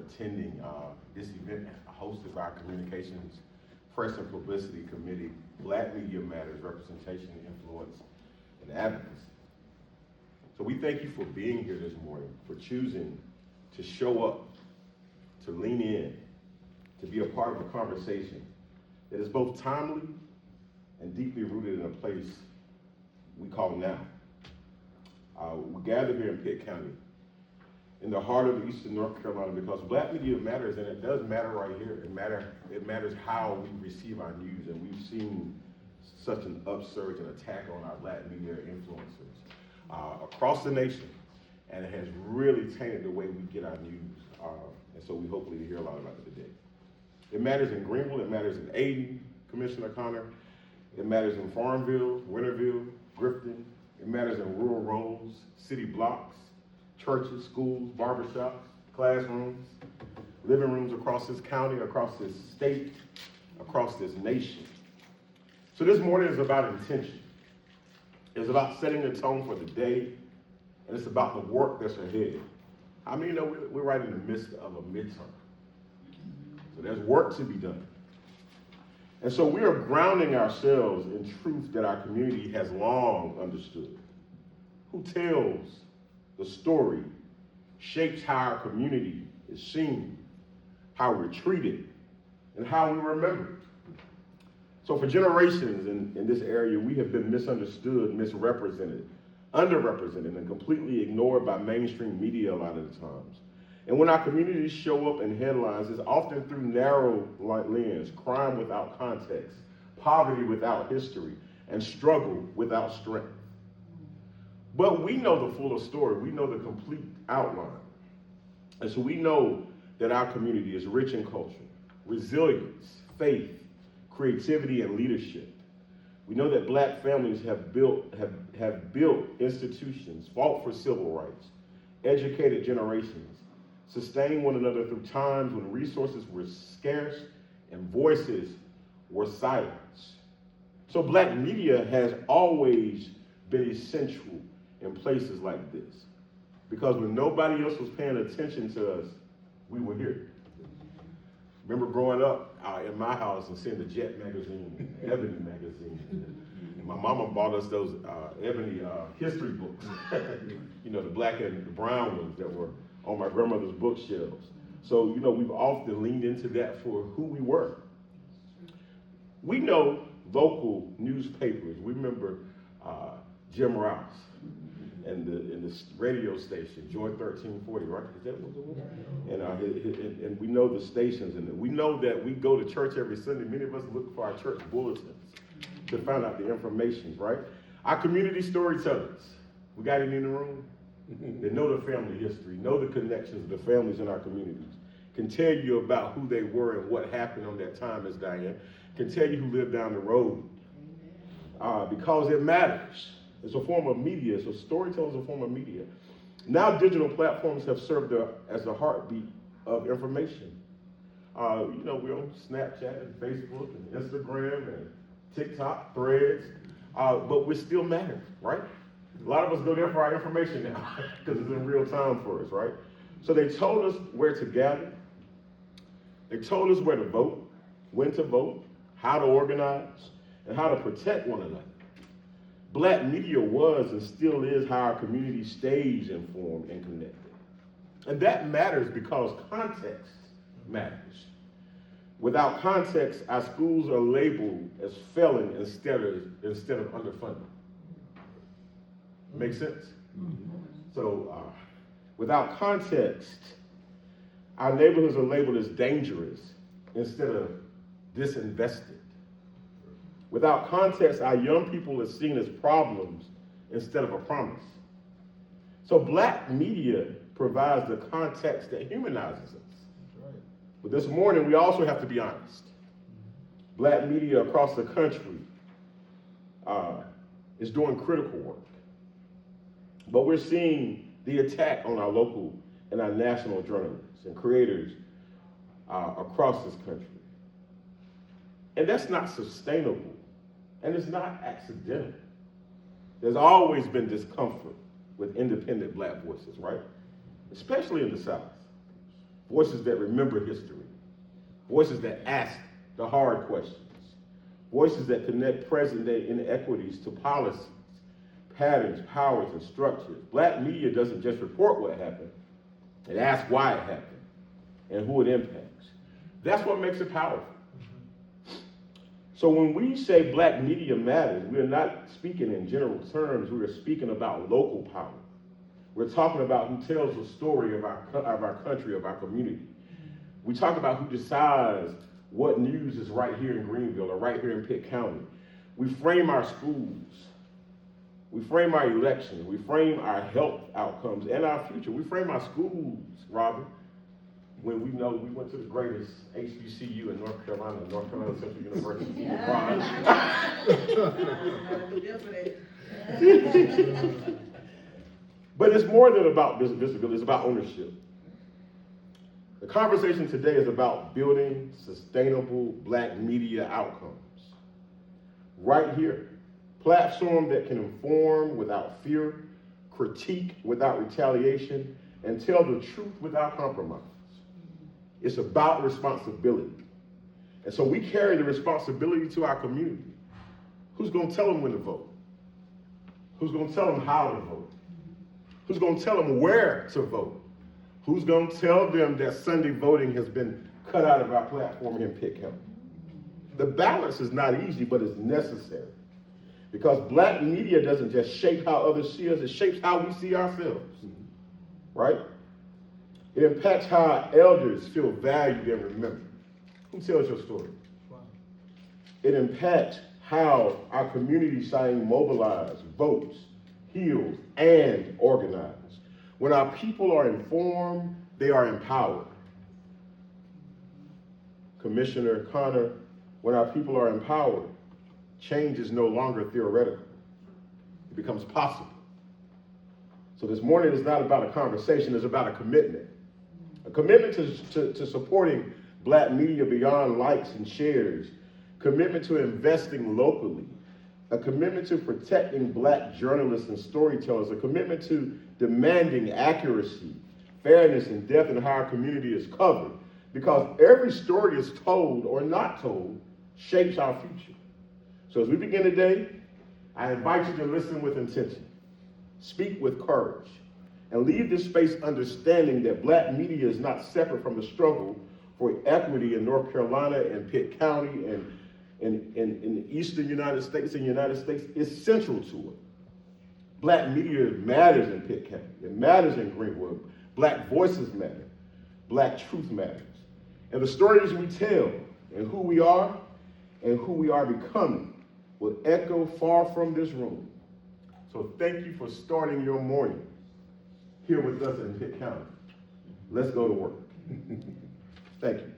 attending this event hosted by our Communications, Press and Publicity Committee, Black Media Matters, Representation, Influence, and Advocacy. So we thank you for being here this morning, for choosing to show up, to lean in, to be a part of a conversation that is both timely and deeply rooted in a place we call now. We gather here in Pitt County, in the heart of Eastern North Carolina, because Black media matters, and it does matter right here. It matters how we receive our news, and we've seen such an upsurge and attack on our Black media influencers across the nation, and it has really tainted the way we get our news. And so we hopefully hear a lot about it today. It matters in Greenville, it matters in Ayden, Commissioner Connor. It matters in Farmville, Winterville, Grifton. It matters in rural roads, city blocks, churches, schools, barbershops, classrooms, living rooms across this county, across this state, across this nation. So this morning is about intention. It's about setting the tone for the day, and it's about the work that's ahead. How many know we're right in the midst of a midterm? So there's work to be done. And so we are grounding ourselves in truth that our community has long understood. Who tells the story shapes how our community is seen, how we're treated, and how we remember. So for generations in this area, we have been misunderstood, misrepresented, underrepresented, and completely ignored by mainstream media a lot of the times. And when our communities show up in headlines, it's often through narrow lens, crime without context, poverty without history, and struggle without strength. But we know the fuller story. We know the complete outline. And so we know that our community is rich in culture, resilience, faith, creativity, and leadership. We know that Black families have built institutions, fought for civil rights, educated generations, sustained one another through times when resources were scarce and voices were silenced. So Black media has always been essential in places like this, because when nobody else was paying attention to us, we were here. Remember growing up in my house and seeing the Jet magazine, Ebony magazine, and my mama bought us those Ebony history books, you know, the black and the brown ones that were on my grandmother's bookshelves. So, you know, we've often leaned into that for who we were. We know local newspapers. We remember Jim Rouse and the radio station, Joy 1340, right? Is that what it was? And we know the stations, and we know that we go to church every Sunday. Many of us look for our church bulletins to find out the information, right? Our community storytellers. We got it in the room? They know the family history, know the connections of the families in our communities, can tell you about who they were and what happened on that time, as Diane, can tell you who lived down the road. Because it matters. It's a form of media, so storytelling is a form of media. Now digital platforms have served as the heartbeat of information. You know, we're on Snapchat and Facebook and Instagram and TikTok, Threads, but we still matter, right? A lot of us go there for our information now because it's in real time for us, right? So they told us where to gather. They told us where to vote, when to vote, how to organize, and how to protect one another. Black media was and still is how our community stays informed and connected. And that matters because context matters. Without context, our schools are labeled as failing instead of underfunded. Make sense? So without context, our neighborhoods are labeled as dangerous instead of disinvested. Without context, our young people are seen as problems instead of a promise. So Black media provides the context that humanizes us. That's right. But this morning, we also have to be honest. Black media across the country is doing critical work. But we're seeing the attack on our local and our national journalists and creators across this country. And that's not sustainable, and it's not accidental. There's always been discomfort with independent Black voices, right? Especially in the South. voices that remember history, voices that ask the hard questions, voices that connect present-day inequities to policies, patterns, powers, and structures. Black media doesn't just report what happened, it asks why it happened and who it impacts. That's what makes it powerful. So when we say black media matters, we're not speaking in general terms, we are speaking about local power. We're talking about who tells the story of our country, of our community. We talk about who decides what news is right here in Greenville or right here in Pitt County. We frame our schools. We frame our elections. We frame our health outcomes and our future. We frame our schools, Robert, when we know we went to the greatest HBCU in North Carolina Central University. But it's more than about visibility, it's about ownership. The conversation today is about building sustainable black media outcomes. Right here, platform that can inform without fear, critique without retaliation, and tell the truth without compromise. It's about responsibility. And so we carry the responsibility to our community. Who's going to tell them when to vote? Who's going to tell them how to vote? Who's going to tell them where to vote? Who's going to tell them that Sunday voting has been cut out of our platform here in Pitt County? The balance is not easy, but it's necessary. Because black media doesn't just shape how others see us, it shapes how we see ourselves, right? It impacts how our elders feel valued and remembered. Who tells your story? It impacts how our community staying mobilized, votes, heals, and organized. When our people are informed, they are empowered. Commissioner Connor, when our people are empowered, change is no longer theoretical. It becomes possible. So this morning is not about a conversation, it's about a commitment. A commitment to supporting black media beyond likes and shares, commitment to investing locally, a commitment to protecting black journalists and storytellers, a commitment to demanding accuracy, fairness, and depth in how our community is covered. Because every story is told or not told shapes our future. So as we begin today, I invite you to listen with intention, speak with courage, and leave this space understanding that black media is not separate from the struggle for equity in North Carolina and Pitt County and in the eastern United States and United States. Is central to it. Black media matters in Pitt County. It matters in Greenwood. Black voices matter. Black truth matters. And the stories we tell and who we are becoming will echo far from this room. So thank you for starting your morning here with us in Pitt County. Let's go to work. Thank you.